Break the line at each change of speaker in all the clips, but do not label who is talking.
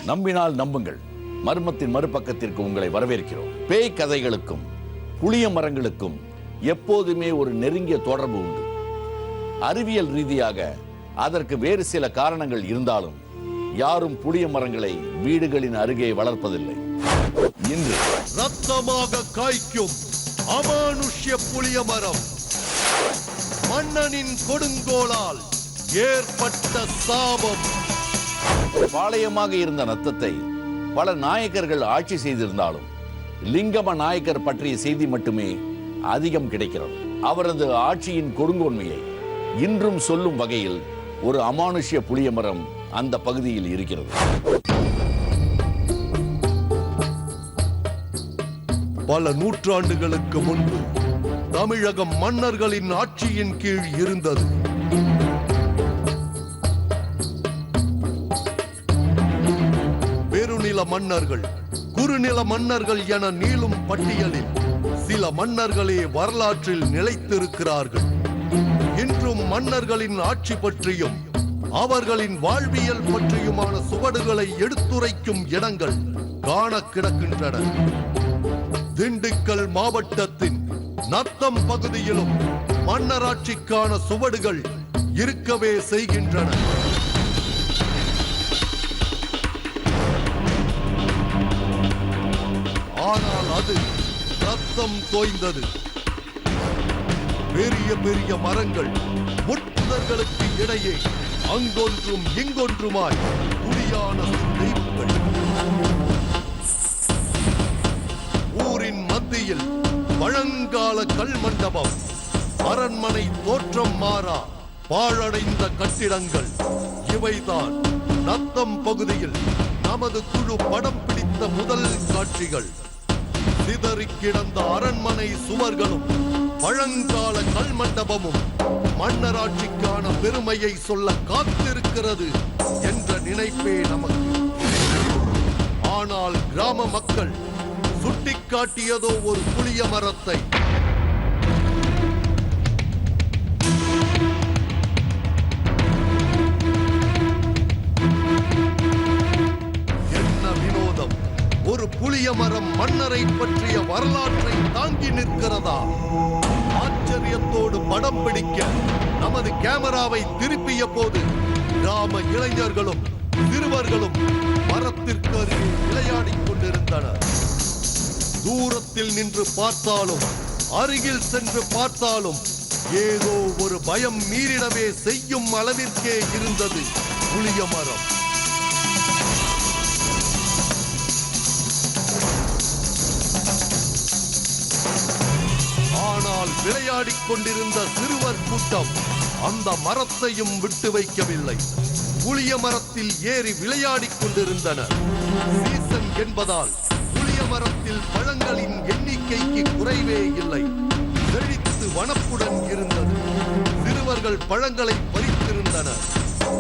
நம்பினால் நம்புங்கள், மர்மத்தின் மறுபக்கத்திற்கு உங்களை வரவேற்கிறோம். பேய் கதைகளுக்கும் புளிய மரங்களுக்கும் எப்போதுமே ஒரு நெருங்கிய தொடர்பு உண்டு. அறிவியல் ரீதியாக அதற்கு வேறு சில காரணங்கள் இருந்தாலும் யாரும் புளிய மரங்களை வீடுகளின் அருகே வளர்ப்பதில்லை. இன்று
ரத்தமாக காய்க்கும் அமானுஷ்ய புளிய மரம், மன்னனின் கொடுங்கோலால் ஏற்பட்ட சாபம்.
பாளையமாக இருந்த நத்தத்தை பல நாயக்கர்கள் ஆட்சி செய்திருந்தாலும் லிங்கம நாயக்கர் பற்றிய செய்தி மட்டுமே அதிகம் கிடைக்கிறது. அவரது ஆட்சியின் கொடுங்கோன்மையை இன்றும் சொல்லும் வகையில் ஒரு அமானுஷ்ய புளிய மரம் அந்த பகுதியில் இருக்கிறது.
பல நூற்றாண்டுகளுக்கு முன்பு தமிழகம் மன்னர்களின் ஆட்சியின் கீழ் இருந்தது. பெருநில மன்னர்கள், குறுநில மன்னர்கள் என நீளும் பட்டியலில் சில மன்னர்களே வரலாற்றில் நிலைத்திருக்கிறார்கள். இன்றும் மன்னர்களின் ஆட்சி பற்றியும் அவர்களின் வாழ்வியல் பற்றியுமான சுவடுகளை எடுத்துரைக்கும் இடங்கள் காண கிடக்கின்றன. திண்டுக்கல் மாவட்டத்தின் நத்தம் பகுதியிலும் மன்னராட்சிக்கான சுவடுகள் இருக்கவே செய்கின்றன. ஆனால் அது ரத்தம் தோய்ந்தது. பெரிய பெரிய மரங்கள், முட்புதர்களுக்கு இடையே அங்கொன்றும் இங்கொன்றுமாய் குடியான தெய்வங்கள். ஊரின் மத்தியில் பழங்கால கல் மண்டபம், அரண்மனை தோற்றம் மாறா பாழடைந்த கட்டிடங்கள். இவைதான் நத்தம் பகுதியில் நமது குழு படம் பிடித்த முதல் காட்சிகள். சிதறி கிடந்த அரண்மனை சுவர்களும் பழங்கால கல் மண்டபமும் மன்னராட்சிக்கான பெருமையை சொல்ல காத்திருக்கிறது என்ற நினைப்பே நமக்கு. ஆனால் கிராம மக்கள் சுட்டிக்காட்டியதோ ஒரு புளிய மரத்தை. என்ன வினோதம்! ஒரு புளிய மரம் மன்னரை பற்றிய வரலாற்றை தாங்கி நிற்கிறதா? ஆச்சரியத்தோடு படம் பிடிக்க நமது கேமராவை திருப்பிய போது கிராம இளைஞர்களும் சிறுவர்களும் மரத்திற்கு அருகே விளையாடிக் கொண்டிருந்தனர். தூரத்தில் நின்று பார்த்தாலும் அருகில் சென்று பார்த்தாலும் ஏதோ ஒரு பயம் மீறிடவே செய்யும் அளவிற்கே இருந்தது புளிய மரம். ஆனால் விளையாடிக் கொண்டிருந்த சிறுவர் கூட்டம் அந்த மரத்தையும் விட்டு வைக்கவில்லை. புளிய மரத்தில் ஏறி விளையாடிக் கொண்டிருந்தனர். சீசன் என்பதால் புளிய மரத்தில் பழங்களின் எண்ணிக்கைக்கு குறைவே இல்லை. செழித்து வனப்புடன் இருந்தது. சிறுவர்கள் பழங்களை பறித்திருந்தனர்.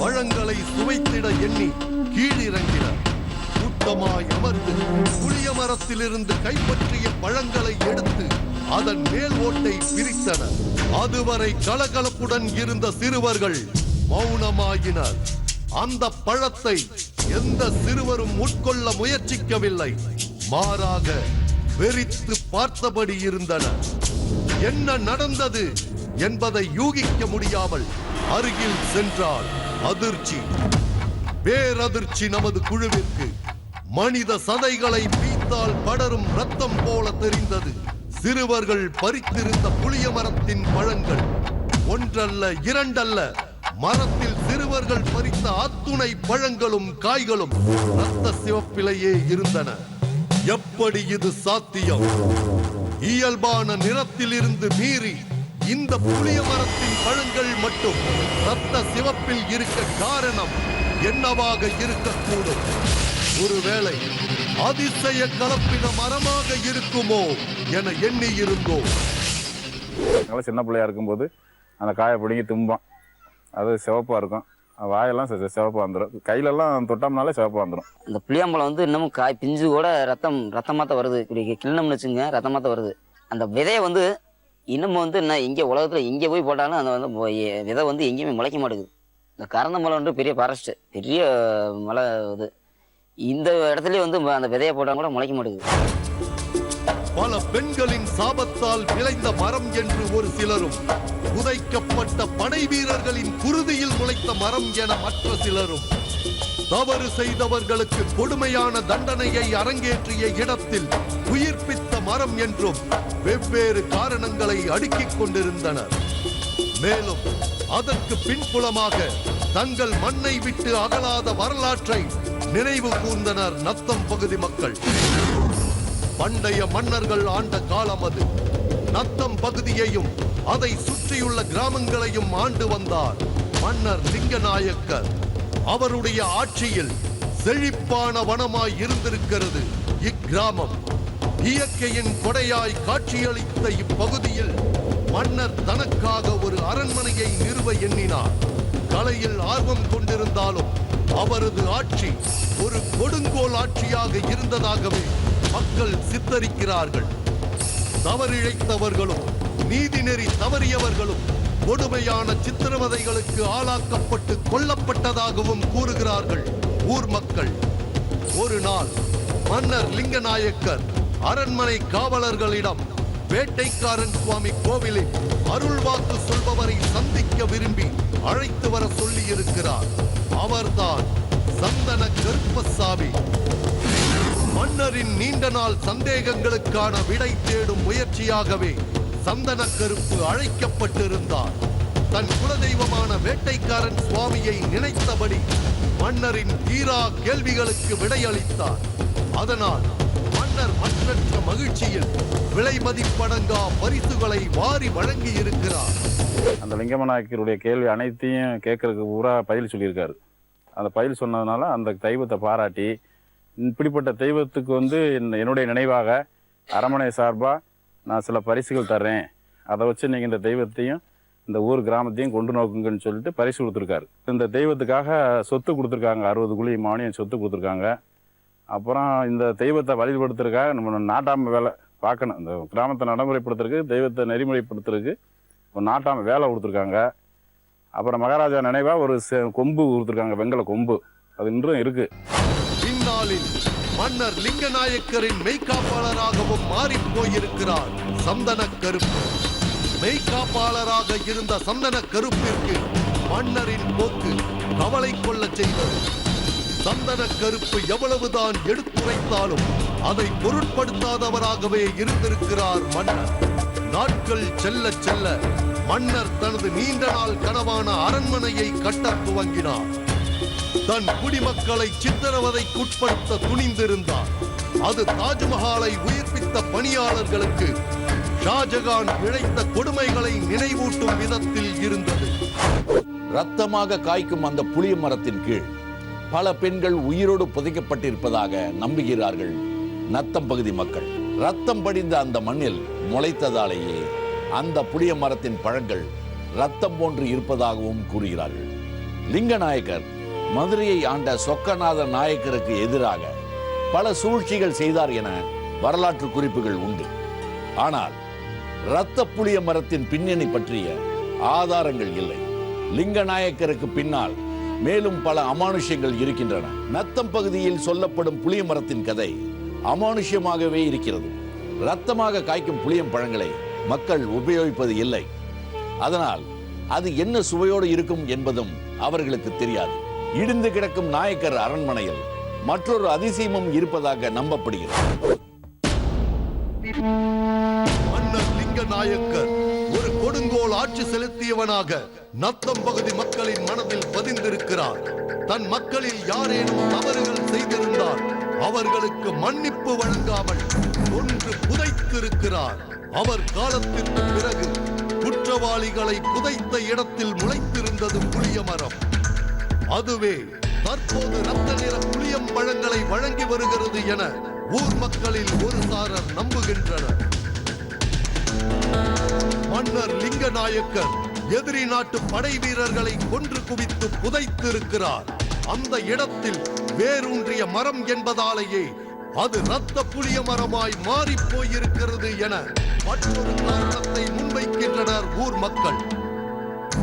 பழங்களை சுவைத்திட எண்ணி கீழிறங்கினர். கூட்டமாய் அமர்ந்து புளிய மரத்திலிருந்து கைப்பற்றிய பழங்களை எடுத்து அதன் மேல் ஓட்டை பிரித்தனர். அதுவரை கலகலப்புடன் இருந்த சிறுவர்கள் மௌனமாயினர். அந்த பழத்தை எந்த சிறுவரும் உட்கொள்ள முயற்சிக்கவில்லை. மாறாக வெறித்து பார்த்தபடி இருந்தனர். என்ன நடந்தது என்பதை யூகிக்க முடியாமல் அருகில் சென்றால் அதிர்ச்சி, பேரதிர்ச்சி நமது குழுவிற்கு. மனித சதைகளை பீத்தால் படரும் ரத்தம் போல தெரிந்தது. சிறுவர்கள் பறித்திருந்த புளிய மரத்தின் பழங்கள் ஒன்றல்ல இரண்டல்ல, மரத்தில் சிறுவர்கள் பறித்த அத்துணை பழங்களும் காய்களும் ரத்த சிவப்பிலேயே இருந்தன. எப்படி இது சாத்தியம்? இயல்பான நிறத்தில் இருந்து மீறி இந்த புளிய மரத்தின் பழங்கள் மட்டும் ரத்த சிவப்பில் இருக்க காரணம் என்னவாக இருக்கக்கூடும்? ஒருவேளை அதிசய கலப்பின மரமாக இருக்குமோ என எண்ணி இருந்தோம்.
சின்ன பிள்ளையா இருக்கும்போது அந்த காயை பிடிங்கி தும்பான். அது சிவப்பா இருக்கும். வாயெல்லாம் சிவப்பா வந்துடும். கையிலெல்லாம் தொட்டோம்னாலே சிவப்பா வந்துடும்.
இந்த புளியாம்பழம் வந்து இன்னமும் காய் பிஞ்சு கூட ரத்தமாக தான் வருது. இப்படி கிள்ளம்னு வச்சுங்க, ரத்தமாக தான் வருது. அந்த விதையை வந்து இன்னமும் வந்து என்ன இங்கே உலகத்தில் இங்கே போய் போட்டாலும் அந்த வந்து விதை வந்து எங்கேயுமே முளைக்க மாட்டேங்குது. இந்த கரந்த மலை வந்து பெரிய ஃபாரஸ்ட்டு, பெரிய மலை இது. இந்த இடத்துல வந்து அந்த விதையை போட்டால் கூட முளைக்க மாட்டேங்குது.
பல பெண்களின் சாபத்தால் விளைந்த மரம் என்று ஒரு சிலரும், புதைக்கப்பட்ட படை வீரர்களின் குருதியில் முளைத்த மரம் என மற்ற சிலரும், தவறு செய்தவர்களுக்கு கொடுமையான தண்டனையை அரங்கேற்றிய இடத்தில் உயிர்ப்பித்த மரம் என்றும் வெவ்வேறு காரணங்களை அடுக்கிக் கொண்டிருந்தனர். மேலும் அதற்கு பின்புலமாக தங்கள் மண்ணை விட்டு அகலாத வரலாற்றை நினைவு கூர்ந்தனர் நத்தம் பகுதி மக்கள். பண்டைய மன்னர்கள் ஆண்ட காலம் அது. நத்தம் பகுதியையும் அதை சுற்றியுள்ள கிராமங்களையும் ஆண்டு வந்தார் மன்னர் லிங்கநாயக்கர். அவருடைய ஆட்சியில் செழிப்பான வனமாய் இருந்திருக்கிறது இக்கிராமம். இயற்கையின் கொடையாய் காட்சியளித்த இப்பகுதியில் மன்னர் தனக்காக ஒரு அரண்மனையை நிறுவ எண்ணினார். கலையில் ஆர்வம் கொண்டிருந்தாலும் அவரது ஆட்சி ஒரு கொடுங்கோல் ஆட்சியாக இருந்ததாகவே மக்கள் சித்தரிக்கிறார்கள். தவறிழைத்தவர்களும் நீதிநெறி தவறியவர்களும் கொடுமையான சித்திரவதைகளுக்கு ஆளாக்கப்பட்டு கொல்லப்பட்டதாகவும் கூறுகிறார்கள் ஊர் மக்கள். ஒரு நாள் மன்னர் லிங்கநாயக்கர் அரண்மனை காவலர்களிடம் வேட்டைக்காரன் சுவாமி கோவிலில் அருள்வாக்கு சொல்பவரை சந்திக்க விரும்பி அழைத்து வர சொல்லி இருக்கிறார். அவர்தான் சந்தன கருப்பசாமி. மன்னரின் நீண்ட நாள் சந்தேகங்களுக்கான விடை தேடும் முயற்சியாகவே சந்தன கருப்பு அழைக்கப்பட்டிருந்தார். தன் குலதெய்வமான வேட்டைக்காரன் சுவாமியை நினைத்தபடி மன்னரின் தீரா கேள்விகளுக்கு விடையளித்தார். அதனால் மன்னர் மற்றற்ற மகிழ்ச்சியில் விலை மதிப்படங்கா பரிசுகளை வாரி வழங்கி இருக்கிறார்.
அந்த லிங்கமநாயக்கருடைய கேள்வி அனைத்தையும் கேட்கறதுக்கு பூரா பதில் சொல்லியிருக்காரு. அந்த பதில் சொன்னதுனால அந்த தெய்வத்தை பாராட்டி, இப்படிப்பட்ட தெய்வத்துக்கு வந்து என்னுடைய நினைவாக அரண்மனை சார்பாக நான் சில பரிசுகள் தர்றேன், அதை வச்சு நீங்கள் இந்த தெய்வத்தையும் இந்த ஊர் கிராமத்தையும் கொண்டு நோக்குங்கன்னு சொல்லிட்டு பரிசு கொடுத்துருக்காரு. இந்த தெய்வத்துக்காக சொத்து கொடுத்துருக்காங்க, 60 குழி மானியம் சொத்து கொடுத்துருக்காங்க. அப்புறம் இந்த தெய்வத்தை வழிபடுத்துறதுக்காக நம்ம நாட்டாமை வேலை பார்க்கணும், இந்த கிராமத்தை நடைமுறைப்படுத்துறதுக்கு, தெய்வத்தை நெறிமுறைப்படுத்துறதுக்கு ஒரு நாட்டாமை வேலை கொடுத்துருக்காங்க. அப்புறம் மகாராஜா நினைவாக ஒரு கொம்பு கொடுத்துருக்காங்க, வெங்கல கொம்பு, அது இன்றும் இருக்கு.
பின்னாளில் மன்னர் லிங்கநாயக்கரின் மெய்காப்பாளராகவும் மாறி போயிருக்கிறார் சந்தன கருப்பு. மெய்காப்பாளராக இருந்த சந்தன கருப்பிற்கு மன்னரின் போக்கு கவலை கொள்ள செய்தது. சந்தன கருப்பு எவ்வளவுதான் எடுத்துரைத்தாலும் அதை பொருட்படுத்தாதவராகவே இருந்திருக்கிறார் மன்னர். நாட்கள் செல்ல செல்ல மன்னர் தனது நீண்ட நாள் கனவான அரண்மனையை கட்டத் துவங்கினார். தன் குடிமக்களை சித்திரவதைக்குட்படுத்த துணிந்திருந்தார். அது தாஜ்மஹாலை உயிர்ப்பித்த பணியாளர்களுக்கு ஷாஜகான் இழைத்த கொடுமைகளை நினைவூட்டும் விதத்தில் இருந்தது.
ரத்தமாக காய்க்கும் அந்த புளிய மரத்தின் கீழ் பல பெண்கள் உயிரோடு புதைக்கப்பட்டிருப்பதாக நம்புகிறார்கள் நத்தம் பகுதி மக்கள். ரத்தம் படிந்த அந்த மண்ணில் முளைத்ததாலேயே அந்த புளிய மரத்தின் பழங்கள் ரத்தம் போன்று இருப்பதாகவும் கூறுகிறார்கள். லிங்கநாயக்கர் மதுரையை ஆண்ட சொக்கநாத நாயக்கருக்கு எதிராக பல சூழ்ச்சிகள் செய்தார் என வரலாற்று குறிப்புகள் உண்டு. ஆனால் இரத்த புளிய மரத்தின் பின்னணி பற்றிய ஆதாரங்கள் இல்லை. லிங்கநாயக்கருக்கு பின்னால் மேலும் பல அமானுஷ்யங்கள் இருக்கின்றன. நத்தம் பகுதியில் சொல்லப்படும் புளிய மரத்தின் கதை அமானுஷ்யமாகவே இருக்கிறது. இரத்தமாக காய்க்கும் புளியம் பழங்களை மக்கள் உபயோகிப்பது இல்லை. அதனால் அது என்ன சுவையோடு இருக்கும் என்பதும் அவர்களுக்கு தெரியாது. இடிந்து கிடக்கும் நாயக்கர் அரண்மனையில் மற்றொரு அதிசயமும் இருப்பதாக நம்பப்படுகிறது.
மன்னர் லிங்கநாயக்கர் ஒரு கொடுங்கோல் ஆட்சி செலுத்தியவனாக நத்தம் பகுதி மக்களின் மனதில் பதிந்திருக்கிறார். தன் மக்களில் யாரேனும் தவறுகள் செய்திருந்தால் அவர்களுக்கு மன்னிப்பு வழங்காமல் ஒன்று புதைத்திருக்கிறார். அவர் காலத்திற்கு பிறகு குற்றவாளிகளை புதைத்த இடத்தில் முளைத்திருந்தது புளிய மரம். அதுவே தற்போது ரத்த நிற புளியம் பழங்களை வழங்கி வருகிறது என ஊர் மக்களில் ஒரு சாரர் நம்புகின்றனர். மன்னர் லிங்கநாயக்கர் எதிரி நாட்டு படை வீரர்களை கொன்று குவித்து புதைத்திருக்கிறார். அந்த இடத்தில் வேரூன்றிய மரம் என்பதாலேயே அது ரத்த புளிய மரமாய் மாறி போயிருக்கிறது என மற்றொரு காரணத்தை முன்வைக்கின்றனர் ஊர் மக்கள்.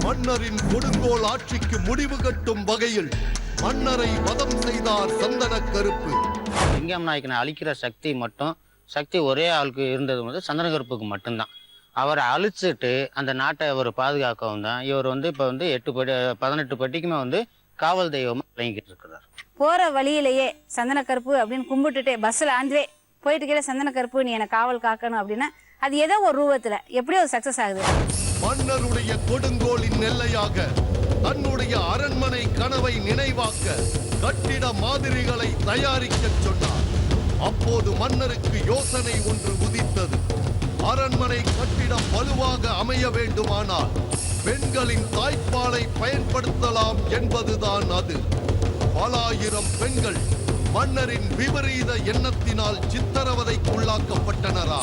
மன்னரின் கொடுங்கோல் ஆட்சிக்கு முடிவு கட்டும் வகையில் மன்னரை வதம் செய்தார் சந்தன கருப்பு.
லிங்கம் நாயக்கனை அழிக்கிற சக்தி ஒரே ஆளுக்கு இருந்தது வந்து சந்தனகருப்புக்கு மட்டும்தான். அவரை அழிச்சிட்டு அந்த நாட்டை அவர் பாதுகாக்கவும் தான் இவர் வந்து இப்போ வந்து 18 பட்டிக்குமே வந்து காவல் தெய்வமாக விளங்கிட்டு இருக்கிறார்.
போற வழியிலேயே சந்தன கருப்பு அப்படின்னு கும்பிட்டுட்டே பஸ்ஸில் ஆண்டுவே போயிட்டு கீழே சந்தன கருப்பு நீ என்னை காவல் காக்கணும் அப்படின்னா அது ஏதோ ஒரு ரூபத்துல எப்படியோ சக்சஸ் ஆகுது.
மன்னருடைய கொடுங்கோலின் எல்லையாக தன்னுடைய அரண்மனை கனவை நினைவாக்க கட்டிட மாதிரிகளை தயாரிக்க சொன்னார். அப்போது மன்னருக்கு யோசனை ஒன்று உதித்தது. அரண்மனை கட்டிடம் வலுவாக அமைய வேண்டுமானால் பெண்களின் தாய்ப்பாலை பயன்படுத்தலாம் என்பதுதான் அது. பல ஆயிரம் பெண்கள் மன்னரின் விபரீத எண்ணத்தினால் சித்திரவதைக்குள்ளாக்கப்பட்டனரா.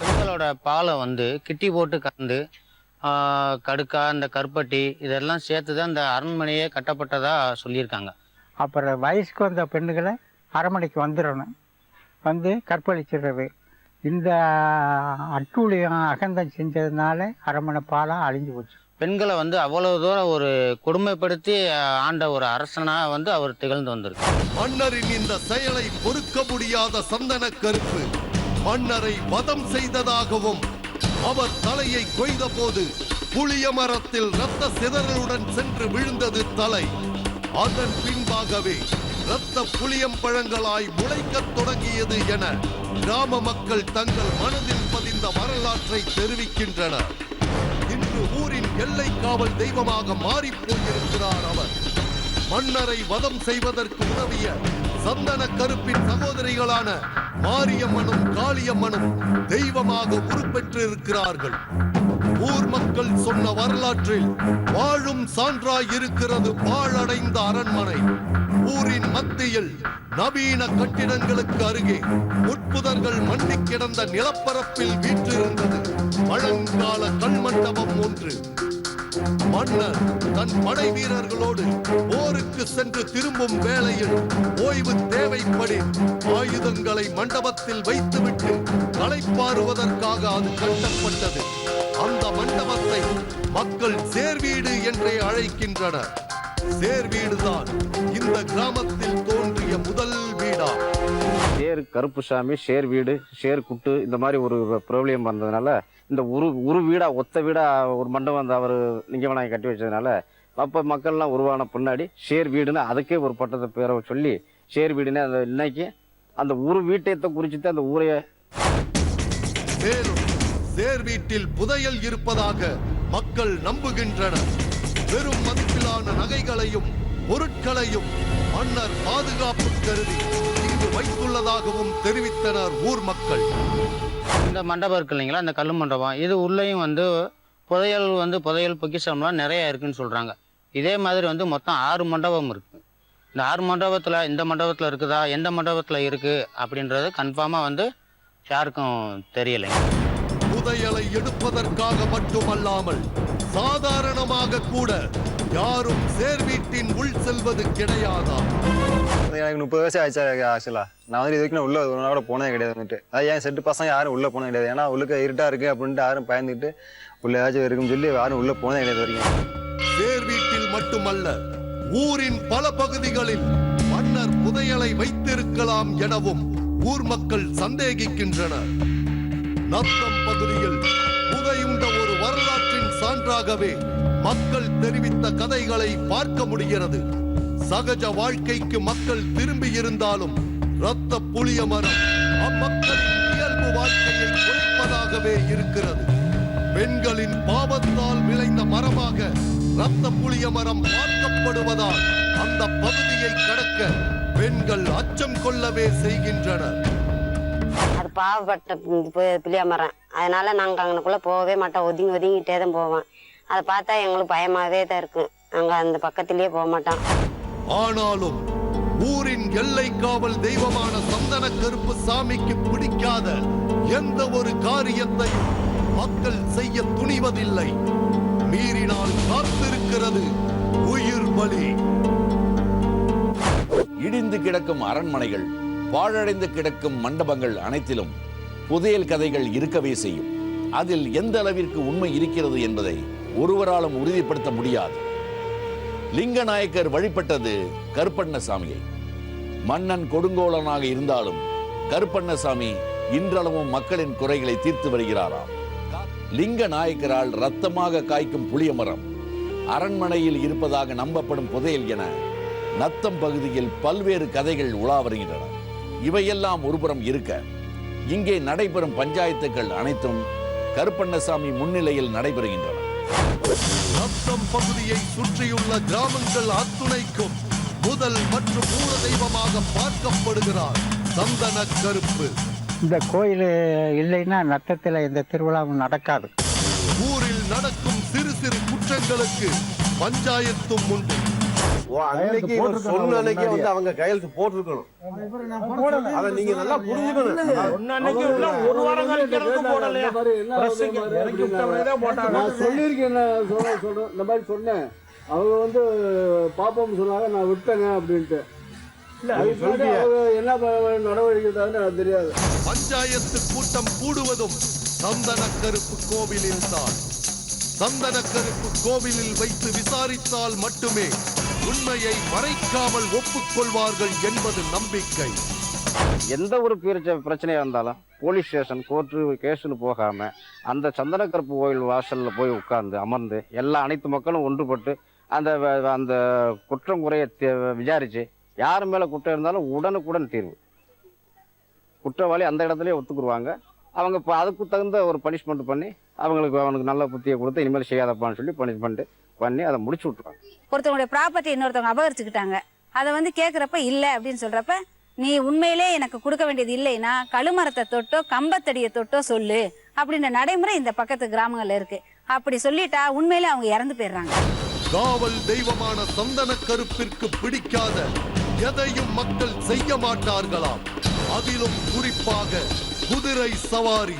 பெண்களோட பாலை வந்து கிட்டி போட்டு கறந்து கடுக்கா இந்த கருப்பட்டி இதெல்லாம் சேர்த்து தான் இந்த அரண்மனையே கட்டப்பட்டதா சொல்லியிருக்காங்க.
அப்புறம் வயசுக்கு வந்த பெண்களை அரண்மனைக்கு வந்துடணும், வந்து கற்பழிச்சிடுறது. இந்த அட்டூழியம் அகந்தம் செஞ்சதுனால அரண்மனை பாலாக அழிஞ்சு போச்சு.
பெண்களை வந்து அவ்வளவு தூரம் ஒரு கொடுமைப்படுத்தி ஆண்ட ஒரு அரசனா வந்து அவர் திகழ்ந்து வந்திருக்கு.
மன்னரின் இந்த செயலை பொறுக்க முடியாத சந்தன கருப்பு மன்னரை வதம் செய்ததாகவும் அவர் தலையை கொய்த போது புளிய மரத்தில் இரத்த சிதறலுடன் சென்று விழுந்தது தலை. அதன் பின்பாகவே இரத்த புளியம்பழங்களாய் முளைக்கத் தொடங்கியது என கிராம மக்கள் தங்கள் மனதில் பதிந்த வரலாற்றை தெரிவிக்கின்றனர். இன்று ஊரின் எல்லை காவல் தெய்வமாக மாறிப் போயிருக்கிறார் அவர். மன்னரை வதம் செய்வதற்கு உதவிய சந்தன கருப்பின் சகோதரிகளான மாரியம்மனும் காளியம்மனும் தெய்வமாக உருப்பெற்றிருக்கிறார்கள். ஊர் மக்கள் சொன்ன வரலாற்றில் வாழும் சான்றாய் இருக்கிறது பாழடைந்த அரண்மனை. ஊரின் மத்தியில் நவீன கட்டிடங்களுக்கு அருகே உட்புதர்கள் மண்டி கிடந்த நிலப்பரப்பில் வீற்றிருந்தது பழங்கால கல்மண்டபம் ஒன்று. மன்னர் தன் படை வீரர்களோடு போருக்கு சென்று திரும்பும் வேளையில் ஓய்வு தேவைப்படி ஆயுதங்களை மண்டபத்தில் வைத்துவிட்டு களைப்பாறுவதற்காக அது கட்டப்பட்டது. அந்த மண்டபத்தை மக்கள் சேர்வீடு என்றே அழைக்கின்றனர். சேர்வீடுதான் இந்த கிராமத்தில் தோன்றிய முதல் வீடா.
ஷேர் கருப்புசாமி, ஷேர் வீடு, ஷேர் குட்டு இந்த மாதிரி ஒரு ப்ராப்ளம் வந்ததுனால இந்த ஒரு வீடா ஒத்த வீடா ஒரு மண்டபம் வந்து அவர் லிங்கமனாய் கட்டி வச்சதுனால அப்போ மக்கள்லாம் உருவான பின்னாடி ஷேர் வீடுன்னு அதுக்கே ஒரு பட்டத்தை பேரை சொல்லி ஷேர் வீடுன்னு அந்த இன்னைக்கு அந்த ஒரு வீட்டை குறித்து அந்த ஊரைய.
மேலும் சேர் வீட்டில் புதையல் இருப்பதாக மக்கள் நம்புகின்றனர். பெரும் மதிப்பிலான நகைகளையும் பொருட்களையும் மன்னர் பாதுகாப்பு கருதி இங்கு வைத்துள்ளதாகவும் தெரிவித்தனர் ஊர் மக்கள்.
இந்த மண்டபம் இருக்கு இல்லைங்களா, இந்த கல் மண்டபம், இது உள்ளேயும் வந்து புதையல் பொக்கிஷம்லாம் நிறைய இருக்குன்னு சொல்றாங்க. இதே மாதிரி வந்து மொத்தம் 6 மண்டபம் இருக்கு. இந்த 6 மண்டபத்துல இந்த மண்டபத்துல இருக்குதா, எந்த மண்டபத்துல இருக்கு அப்படின்றது கன்ஃபார்மா வந்து யாருக்கும் தெரியலைங்க.
புதையலை எடுப்பதற்காக மட்டுமல்லாமல் சாதாரணமாக கூட யாரும் சேர் வீட்டின் உள் செல்வது கிடையாதா?
எனக்கு 30 வயசு ஆயிடுச்சா ஆக்சுவலா. நான் வந்து இது வரைக்கும் உள்ள ஒரு நாள் கூட போனதே கிடையாது வந்துட்டு. அது ஏன் செட்டு பசங்க யாரும் உள்ள போனது கிடையாது. ஏன்னா உள்ளுக்க இருட்டா இருக்கு அப்படின்ட்டு யாரும் பயந்துட்டு உள்ள ஏதாச்சும் இருக்குன்னு சொல்லி யாரும் உள்ள போனதே கிடையாது வரைக்கும்.
சேர் வீட்டில் மட்டுமல்ல ஊரின் பல பகுதிகளில் மன்னர் புதையலை வைத்திருக்கலாம் எனவும் ஊர் மக்கள் சந்தேகிக்கின்றனர். நத்தம் பகுதியில் புதையுண்ட ஒரு வரலாற்றின் சான்றாகவே மக்கள் தெரிவித்த கதைகளை பார்க்க முடிகிறது. சகஜ வாழ்க்கைக்கு மக்கள் திரும்பி இருந்தாலும் இரத்த புளிய மரம் அம்மக்களின் இயல்பு வாழ்க்கையை குறைப்பதாகவே இருக்கிறது. பெண்களின் பாவத்தால் விளைந்த மரமாக இரத்த புளிய மரம் பார்க்கப்படுவதால் அந்த பகுதியை கடக்க பெண்கள் அச்சம் கொள்ளவே செய்கின்றனர்.
அது பாவப்பட்ட புளிய மரம், அதனால நாங்க அங்கனுக்குள்ள போகவே மாட்டோம். ஒதுங்கிட்டே தான் போவோம். அதை பார்த்தா எங்களுக்கு பயமாவே தான் இருக்கு. நாங்க அந்த பக்கத்திலேயே போக மாட்டோம்.
ஆனாலும் ஊரின் எல்லை காவல் தெய்வமான சந்தன கருப்பு சாமிக்கு பிடிக்காத எந்த ஒரு காரியத்தையும் மக்கள் செய்ய துணிவதில்லை. மீறினால் காத்திருக்கிறது உயிர் பலி.
இடிந்து கிடக்கும் அரண்மனைகள், பாழடைந்து கிடக்கும் மண்டபங்கள் அனைத்திலும் புதையல் கதைகள் இருக்கவே செய்யும். அதில் எந்த அளவிற்கு உண்மை இருக்கிறது என்பதை ஒருவராலும் உறுதிப்படுத்த முடியாது. லிங்கநாயக்கர் வழிபட்டது கருப்பண்ணசாமியை. மன்னன் கொடுங்கோலனாக இருந்தாலும் கருப்பண்ணசாமி இன்றளவும் மக்களின் குறைகளை தீர்த்து வருகிறாராம். லிங்கநாயக்கரால் ரத்தமாக காய்க்கும் புளிய மரம், அரண்மனையில் இருப்பதாக நம்பப்படும் புதையல் என நத்தம் பகுதியில் பல்வேறு கதைகள் உலா வருகின்றன. இவையெல்லாம் ஒருபுறம் இருக்க, இங்கே நடைபெறும் பஞ்சாயத்துக்கள் அனைத்தும் கருப்பண்ணசாமி முன்னிலையில் நடைபெறுகின்றன.
நத்தம் பகுதியை சுற்றியுள்ள கிராமங்கள் அத்துணைக்கும் முதல் மற்றும் மூல தெய்வமாக பார்க்கப்படுகிறார் சந்தன கருப்பு.
இந்த கோயில் இல்லைன்னா நத்தத்தில் எந்த திருவிழாவும் நடக்காது.
ஊரில் நடக்கும் சிறு சிறு குற்றங்களுக்கு பஞ்சாயத்தும் உண்டு.
அன்னைக்கு சொன்ன அன்னைக்கு வந்து அவங்க கையெழுத்து போட்டிருக்கணும். அதை நீங்க நல்லா புரிஞ்சுக்கணும்.
ஒரு வாரம்
நான் சொல்லியிருக்கேன், சொல்றேன் இந்த மாதிரி சொன்னேன். அவங்க வந்து பாப்போம் சொன்னாங்க, நான் விட்டேங்க அப்படின்ட்டு. என்ன நடவடிக்கை தெரியாது.
பஞ்சாயத்து கூட்டம் கூடுவதும் சந்தன கருப்பு கோவிலில் தான். சந்தன கருப்பு கோவிலில் வைத்து விசாரித்தால் மட்டுமே உண்மையை மறைக்காமல் ஒப்புக்கொள்வார்கள் என்பது நம்பிக்கை.
எந்த ஒரு பிரச்சனையா இருந்தாலும் போலீஸ் ஸ்டேஷன், கோர்ட்டு, கேஸ்னு போகாம அந்த சந்தன கருப்பு கோயில் வாசல்ல போய் உட்கார்ந்து அமர்ந்து அனைத்து மக்களும் ஒன்றுபட்டு அந்த அந்த குற்றம் குறைய விசாரிச்சு யார் மேல குற்றம் இருந்தாலும் உடனுக்குடன் தீர்வு. குற்றவாளி அந்த இடத்துலயே ஒத்துக்குருவாங்க. அவங்க அதுக்கு தகுந்த ஒரு பனிஷ்மெண்ட் பண்ணி அவனுக்கு நல்ல புத்தியை கொடுத்து இனிமேல் செய்யாதப்பான்னு சொல்லி பனிஷ்மெண்ட் பண்ணி அதை முடிச்சு விட்டுருவாங்க.
ஒருத்தவங்களுடைய ப்ராப்பர்ட்டி இன்னொருத்தவங்க அபகரிச்சுக்கிட்டாங்க. அதை வந்து கேட்குறப்ப இல்லை அப்படின்னு சொல்றப்ப, நீ உண்மையிலே எனக்கு கொடுக்க வேண்டியது இல்லைன்னா கழுமரத்தை தொட்டோ கம்பத்தடியை தொட்டோ சொல்லு அப்படின்ற நடைமுறை இந்த பக்கத்து கிராமங்கள்ல இருக்கு. அப்படி சொல்லிட்டா உண்மையிலே அவங்க இறந்து போயிடுறாங்க.
காவல் தெய்வமான சந்தன கருப்பிற்கு பிடிக்காத எதையும் மக்கள் செய்ய மாட்டார்களாம். அதிலும் குறிப்பாக குதிரை சவாரி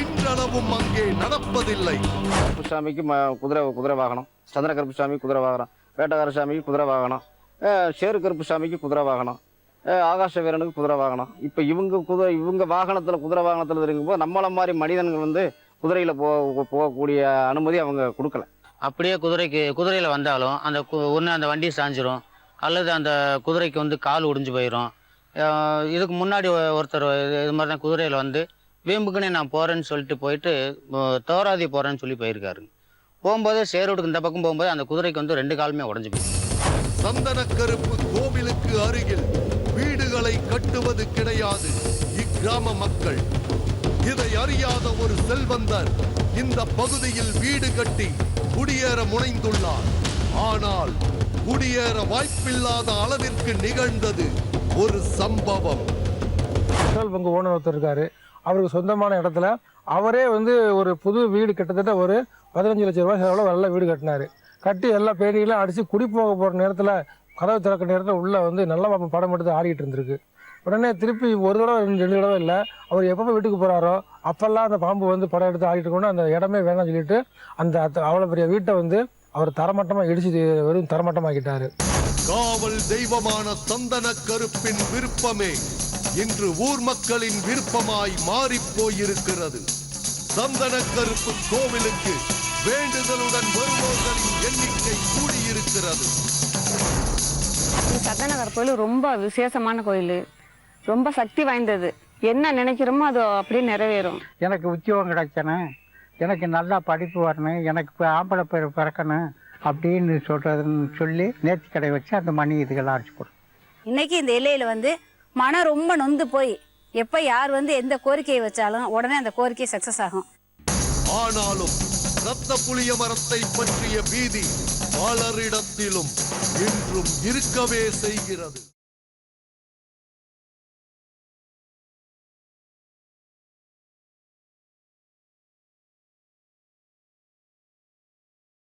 இன்றளவும் அங்கே நடப்பதில்லை.
கருப்புசாமிக்கு குதிரை வாகனம், சந்தன கருப்புசாமி குதிரை வாகனம், வேட்டக்கார சாமிக்கு குதிரை வாகனம், சேரு கருப்புசாமிக்கு குதிரை வாகனம், ஆகாச வீரனுக்கு குதிரை வாகனம். இப்போ இவங்க வாகனத்தில் குதிரை வாகனத்தில் இருக்கும்போது நம்மள மாதிரி மனிதன்கள் வந்து குதிரையில் போகக்கூடிய அனுமதி அவங்க கொடுக்கல.
அப்படியே குதிரையில வந்தாலும் அந்த ஒன்று அந்த வண்டி சாஞ்சிரும், அல்லது அந்த குதிரைக்கு வந்து கால் ஒடிஞ்சு போயிடும். இதுக்கு முன்னாடி ஒருத்தர் இது மாதிரி தான் குதிரையில் வந்து வேம்புக்குன்னே நான் போகிறேன்னு சொல்லிட்டு போயிட்டு தோராதி போகிறேன்னு சொல்லி போயிருக்காரு. போகும்போது சேரோடுக்கு இந்த பக்கம் போகும்போது அந்த குதிரைக்கு வந்து 2 காலுமே உடஞ்சு போயிருக்கு.
சந்தன கருப்பு கோவிலுக்கு அருகில் வீடுகளை கட்டுவது கிடையாது இக்கிராம மக்கள். இதை அறியாத ஒரு செல்வந்தர் இந்த பகுதியில் வீடு கட்டி குடியேற முனைந்துள்ளார். ஆனால் குடியேற வாய்ப்பில்லாத அளவிற்கு நிகழ்ந்தது ஒரு சம்பவம்.
பெட்ரோல் பங்கு ஓனர் ஒருத்தர் இருக்காரு. அவருக்கு சொந்தமான இடத்துல அவரே வந்து ஒரு புது வீடு கிட்டத்தட்ட ஒரு 15 லட்சம் ரூபாய் செலவில் நல்ல வீடு கட்டினாரு. கட்டி எல்லா பேடிகளும் அடித்து குடி போக போகிற நேரத்தில், கதவு திறக்கிற நேரத்தில் உள்ளே வந்து நல்லா படம் எடுத்து ஆடிக்கிட்டு இருந்திருக்கு. உடனே திருப்பி ஒரு தடவை 2 தடவை இல்லை, அவர் எப்போ வீட்டுக்கு போகிறாரோ அப்போல்லாம் அந்த பாம்பு வந்து படம் எடுத்து ஆடிட்டு இருக்கணும். அந்த இடமே வேணாம்னு சொல்லிட்டு அந்த அவ்வளோ பெரிய வீட்டை வந்து அவர் தரமட்டமாக இடிச்சு வெறும் தரமட்டமாக்கிட்டாரு.
காவல் தெய்வமான சந்தன கருப்பின் விருப்பமே இன்று ஊர் மக்களின் விருப்பமாய் மாறி போயிருக்கிறது. சந்தன கருப்பு கோவிலுக்கு வேண்டுதலுடன் வருவோர்களின் எண்ணிக்கை கூடியிருக்கிறது.
சந்தன கருப்பு கோயில் ரொம்ப விசேஷமான கோயில், ரொம்ப சக்தி வாய்ந்தது. என்ன நினைக்கிறோமோ அது அப்படியே நிறைவேறும்.
எனக்கு உத்தியோகம் கிடைக்கணும், எனக்கு நல்லா படிப்பு வரணும், எனக்கு ஆம்பளை பேர் பிறக்கணும் அப்படின்னு சொல்றதுன்னு சொல்லி நேர்த்தி கடை வச்சு அந்த மணி இதுகள்லாம் அடிச்சு போடும்.
இன்னைக்கு இந்த எல்லையில வந்து மனம் ரொம்ப நொந்து போய் எப்ப யார் வந்து எந்த கோரிக்கையை வச்சாலும் உடனே அந்த கோரிக்கை சக்சஸ் ஆகும்.
ஆனாலும் ரத்த புளிய மரத்தை பற்றிய பீதி பலரிடத்திலும் இன்றும் இருக்கவே செய்கிறது.